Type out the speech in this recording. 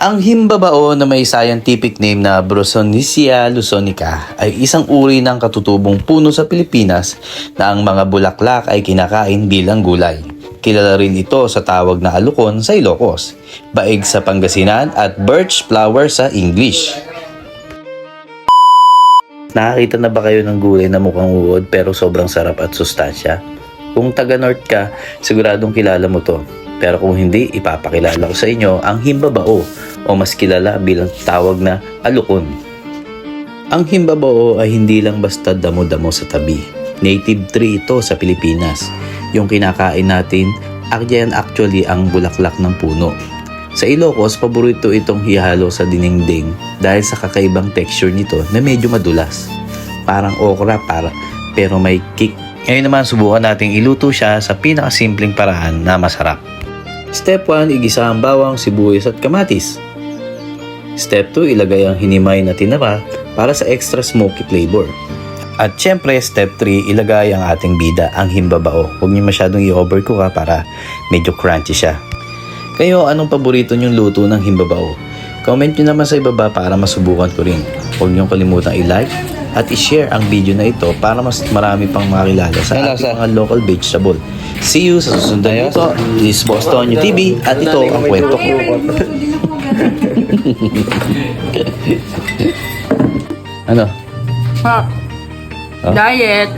Ang himbabao na may scientific name na Brussonesia lusonica ay isang uri ng katutubong puno sa Pilipinas na ang mga bulaklak ay kinakain bilang gulay. Kilala rin ito sa tawag na alukon sa Ilocos, baig sa Pangasinan at birch flower sa English. Nakakita na ba kayo ng gulay na mukhang uod pero sobrang sarap at sustansya? Kung taga-North ka, siguradong kilala mo to. Pero kung hindi, ipapakilala ko sa inyo ang himbabao o mas kilala bilang tawag na alukon. Ang himbabao ay hindi lang basta damo-damo sa tabi. Native tree ito sa Pilipinas. Yung kinakain natin, actually ang bulaklak ng puno. Sa Ilocos, paborito itong hihalo sa dinding dahil sa kakaibang texture nito na medyo madulas. Parang okra pero may kick. Ngayon naman subukan nating iluto siya sa pinakasimpleng paraan na masarap. Step 1, igisa ang bawang, sibuyas at kamatis. Step 2, ilagay ang hinimay na tinapa para sa extra smoky flavor. At syempre, step 3, ilagay ang ating bida, ang himbabao. Huwag niyo masyadong i-overcook para medyo crunchy siya. Kayo, anong paborito niyong luto ng himbabao? Comment niyo naman sa ibaba para masubukan ko rin. Huwag niyo kalimutang i-like at i-share ang video na ito para mas marami pang makilala sa ating mga local vegetable. See you sa susunod na ito. This is Boss Tonyo TV at ito ang kwento ko. Ano? Diet.